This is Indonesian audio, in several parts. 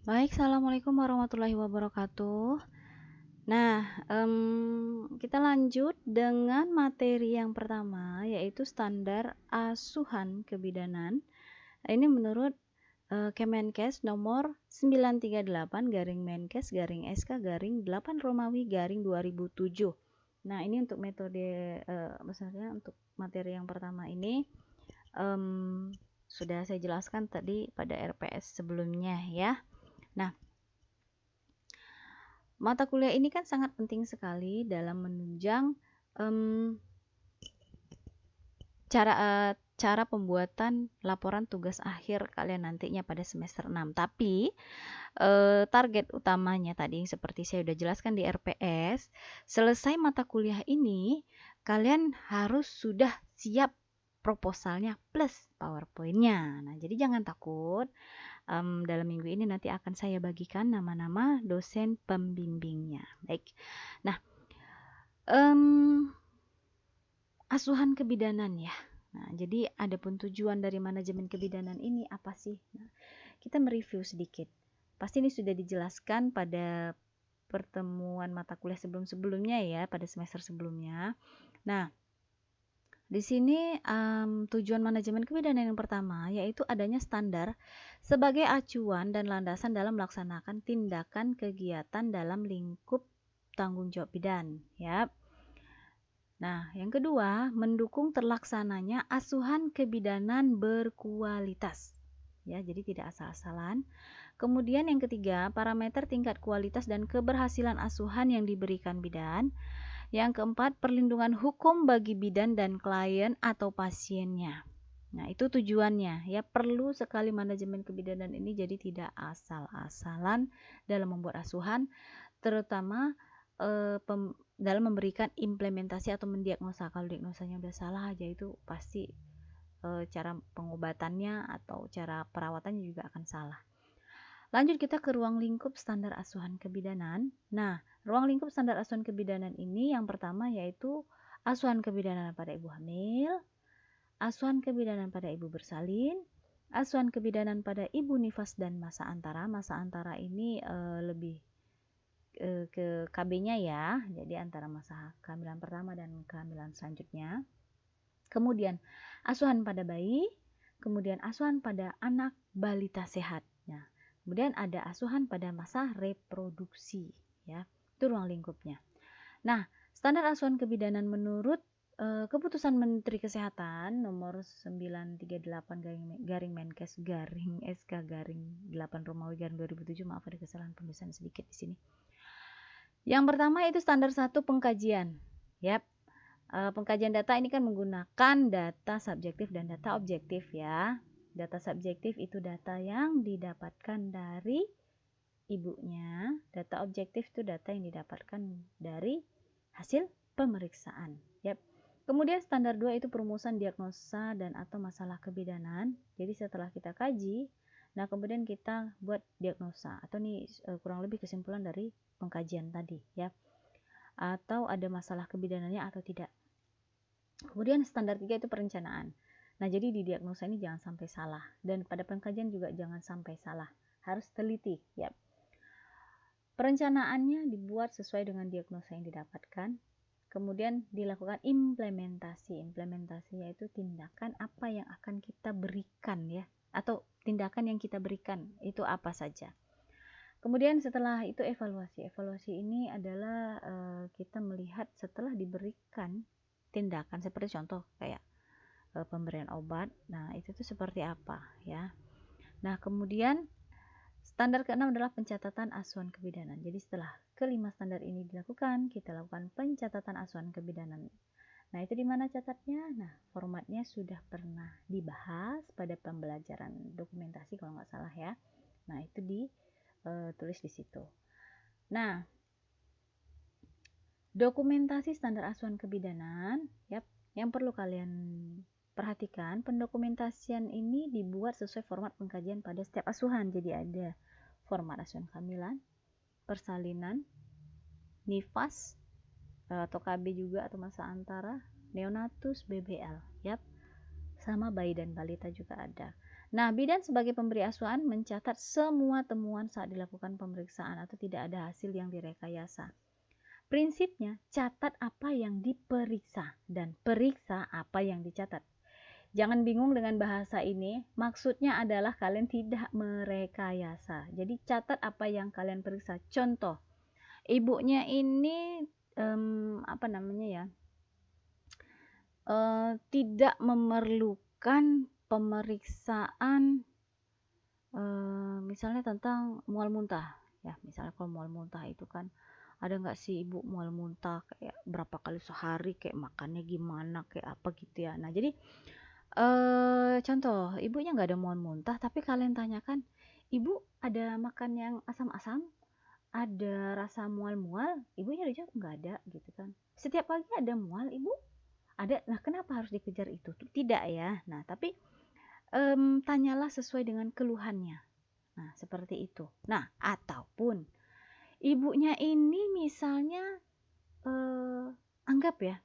Baik, assalamualaikum warahmatullahi wabarakatuh. Nah, kita lanjut dengan materi yang pertama, yaitu standar asuhan kebidanan. Ini menurut Kemenkes nomor 938/Menkes/SK/8 Romawi 2007. Nah, ini untuk metode maksudnya untuk materi yang pertama ini sudah saya jelaskan tadi pada RPS sebelumnya ya. Nah, mata kuliah ini kan sangat penting sekali dalam menunjang cara pembuatan laporan tugas akhir kalian nantinya pada semester 6. Tapi target utamanya tadi seperti saya sudah jelaskan di RPS, selesai mata kuliah ini kalian harus sudah siap proposalnya plus PowerPoint-nya. Nah, jadi jangan takut. Dalam minggu ini nanti akan saya bagikan nama-nama dosen pembimbingnya. Baik. Nah, asuhan kebidanan ya. Nah, jadi adapun tujuan dari manajemen kebidanan ini apa sih? Nah, kita mereview sedikit. Pasti ini sudah dijelaskan pada pertemuan mata kuliah sebelum-sebelumnya ya, pada semester sebelumnya. Nah, di sini tujuan manajemen kebidanan yang pertama yaitu adanya standar sebagai acuan dan landasan dalam melaksanakan tindakan kegiatan dalam lingkup tanggung jawab bidan, ya. Nah, yang kedua, mendukung terlaksananya asuhan kebidanan berkualitas. Ya, jadi tidak asal-asalan. Kemudian yang ketiga, parameter tingkat kualitas dan keberhasilan asuhan yang diberikan bidan. Yang keempat, perlindungan hukum bagi bidan dan klien atau pasiennya. Nah, itu tujuannya. Ya, perlu sekali manajemen kebidanan ini jadi tidak asal-asalan dalam membuat asuhan, terutama dalam memberikan implementasi atau mendiagnosa. Kalau diagnosanya udah salah aja itu pasti cara pengobatannya atau cara perawatannya juga akan salah. Lanjut kita ke ruang lingkup standar asuhan kebidanan. Nah, ruang lingkup standar asuhan kebidanan ini yang pertama yaitu asuhan kebidanan pada ibu hamil, asuhan kebidanan pada ibu bersalin, asuhan kebidanan pada ibu nifas dan masa antara. Masa antara ini lebih ke KB-nya ya, jadi antara masa kehamilan pertama dan kehamilan selanjutnya. Kemudian asuhan pada bayi, kemudian asuhan pada anak balita sehat. Nah, kemudian ada asuhan pada masa reproduksi, ya. Itu ruang lingkupnya. Nah, standar asuhan kebidanan menurut keputusan Menteri Kesehatan nomor 938/Menkes/SK/8 Romawi 2007. Maaf ada kesalahan penulisan sedikit di sini. Yang pertama itu standar 1 pengkajian. Yap. Pengkajian data ini kan menggunakan data subjektif dan data objektif ya. Data subjektif itu data yang didapatkan dari ibunya, data objektif itu data yang didapatkan dari hasil pemeriksaan. Yap. Kemudian standar 2 itu perumusan diagnosa dan atau masalah kebidanan. Jadi setelah kita kaji, nah kemudian kita buat diagnosa atau nih kurang lebih kesimpulan dari pengkajian tadi ya. Atau ada masalah kebidanannya atau tidak. Kemudian standar 3 itu perencanaan. Nah, jadi di diagnosa ini jangan sampai salah dan pada pengkajian juga jangan sampai salah. Harus teliti, ya. Perencanaannya dibuat sesuai dengan diagnosa yang didapatkan. Kemudian dilakukan implementasi. Implementasinya itu tindakan apa yang akan kita berikan ya, atau tindakan yang kita berikan itu apa saja. Kemudian setelah itu evaluasi. Evaluasi ini adalah kita melihat setelah diberikan tindakan seperti contoh kayak pemberian obat. Nah, itu tuh seperti apa ya. Nah, kemudian standar ke-6 adalah pencatatan asuhan kebidanan. Jadi setelah kelima standar ini dilakukan, kita lakukan pencatatan asuhan kebidanan. Nah, itu di mana catatnya? Nah, formatnya sudah pernah dibahas pada pembelajaran dokumentasi kalau nggak salah ya. Nah, itu ditulis di situ. Nah, dokumentasi standar asuhan kebidanan, yap, yang perlu kalian perhatikan, pendokumentasian ini dibuat sesuai format pengkajian pada setiap asuhan. Jadi ada format asuhan kehamilan, persalinan, nifas, atau KB juga atau masa antara, neonatus, BBL, yap, sama bayi dan balita juga ada. Nah, bidan sebagai pemberi asuhan mencatat semua temuan saat dilakukan pemeriksaan atau tidak ada hasil yang direkayasa. Prinsipnya, catat apa yang diperiksa dan periksa apa yang dicatat. Jangan bingung dengan bahasa ini, maksudnya adalah kalian tidak merekayasa. Jadi catat apa yang kalian periksa. Contoh, ibunya ini tidak memerlukan pemeriksaan misalnya tentang mual muntah ya. Misalnya kalau mual muntah itu kan ada nggak sih ibu mual muntah kayak berapa kali sehari, kayak makannya gimana, kayak apa gitu ya. Nah jadi contoh ibunya nggak ada mual muntah tapi kalian tanyakan, ibu ada makan yang asam-asam, ada rasa mual-mual, ibunya udah jawab nggak ada gitu kan. Setiap pagi ada mual ibu, ada. Nah kenapa harus dikejar itu? Tidak ya. Nah tapi tanyalah sesuai dengan keluhannya. Nah, seperti itu. Nah, ataupun ibunya ini misalnya anggap ya,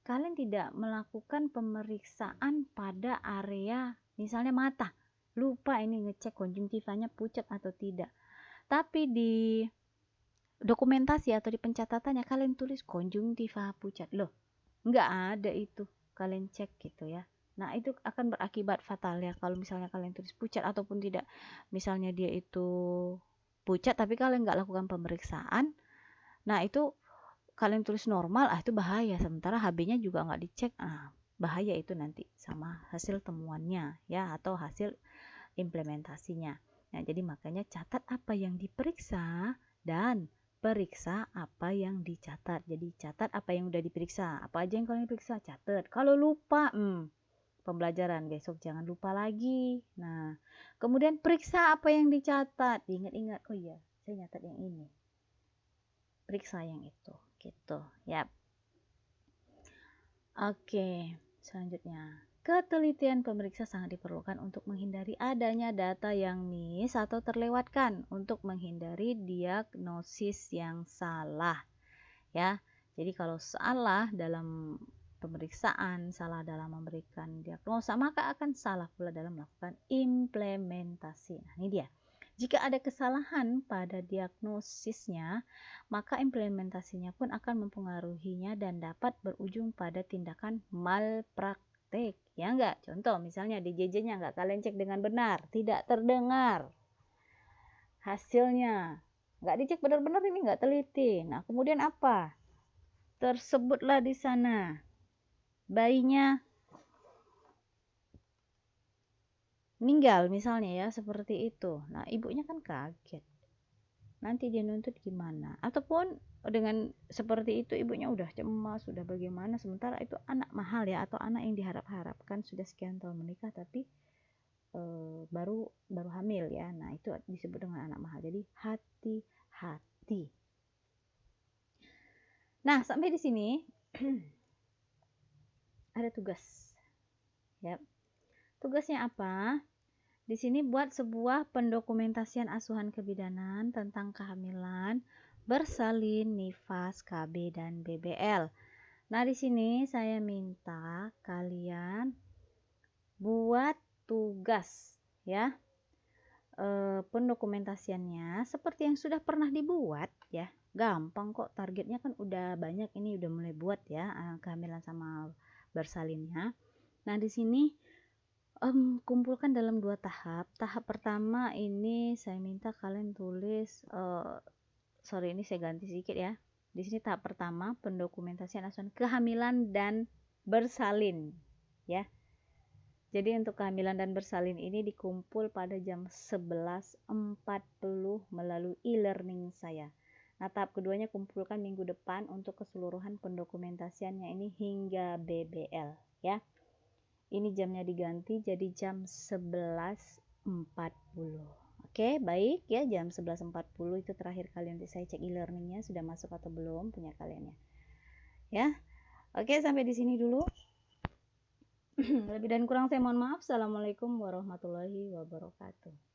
kalian tidak melakukan pemeriksaan pada area misalnya mata. Lupa ini ngecek konjungtivanya pucat atau tidak. Tapi di dokumentasi atau di pencatatannya kalian tulis konjungtiva pucat. Loh, nggak ada itu. Kalian cek gitu ya. Nah, itu akan berakibat fatal ya kalau misalnya kalian tulis pucat ataupun tidak. Misalnya dia itu pucat tapi kalian nggak lakukan pemeriksaan. Nah, itu kalian tulis normal, itu bahaya. Sementara HB-nya juga nggak dicek. Bahaya itu nanti sama hasil temuannya ya atau hasil implementasinya. Nah, jadi makanya catat apa yang diperiksa dan periksa apa yang dicatat. Jadi catat apa yang udah diperiksa. Apa aja yang kalian periksa, catat. Kalau lupa, pembelajaran besok jangan lupa lagi. Nah, kemudian periksa apa yang dicatat. Ingat-ingat, oh iya, saya nyatat yang ini. Periksa yang itu, gitu. Yap. Oke, selanjutnya. Ketelitian pemeriksa sangat diperlukan untuk menghindari adanya data yang miss atau terlewatkan, untuk menghindari diagnosis yang salah. Ya, jadi kalau salah dalam pemeriksaan, salah dalam memberikan diagnosa, maka akan salah pula dalam melakukan implementasi. Nah, ini dia. Jika ada kesalahan pada diagnosisnya, maka implementasinya pun akan mempengaruhinya dan dapat berujung pada tindakan malpraktek. Ya enggak? Contoh misalnya di JJ-nya enggak kalian cek dengan benar, tidak terdengar hasilnya. Enggak dicek benar-benar, ini enggak teliti. Nah, kemudian apa? Tersebutlah di sana bayinya meninggal misalnya ya, seperti itu. Nah, ibunya kan kaget. Nanti dia nuntut gimana? Ataupun dengan seperti itu ibunya udah cemas, sudah bagaimana, sementara itu anak mahal ya, atau anak yang diharap-harapkan sudah sekian tahun menikah tapi baru hamil ya. Nah, itu disebut dengan anak mahal. Jadi hati-hati. Nah, sampai di sini ada tugas. Ya. Tugasnya apa? Di sini buat sebuah pendokumentasian asuhan kebidanan tentang kehamilan, bersalin, nifas, KB, dan BBL. Nah, di sini saya minta kalian buat tugas ya. Pendokumentasiannya seperti yang sudah pernah dibuat ya. Gampang kok, targetnya kan udah banyak, ini udah mulai buat ya kehamilan sama bersalinnya. Nah, di sini kumpulkan dalam 2 tahap. Tahap pertama ini saya minta kalian tulis, sorry ini saya ganti sedikit ya. Di sini tahap pertama pendokumentasian asuhan kehamilan dan bersalin ya. Jadi untuk kehamilan dan bersalin ini dikumpul pada jam 11.40 melalui e-learning saya. Nah, tahap keduanya kumpulkan minggu depan untuk keseluruhan pendokumentasiannya ini hingga BBL ya. Ini jamnya diganti jadi jam 11.40. Oke, baik ya, jam 11.40 itu terakhir kali nanti saya cek e-learningnya sudah masuk atau belum punya kalian ya. Oke, sampai di sini dulu. Lebih dan kurang saya mohon maaf. Assalamualaikum warahmatullahi wabarakatuh.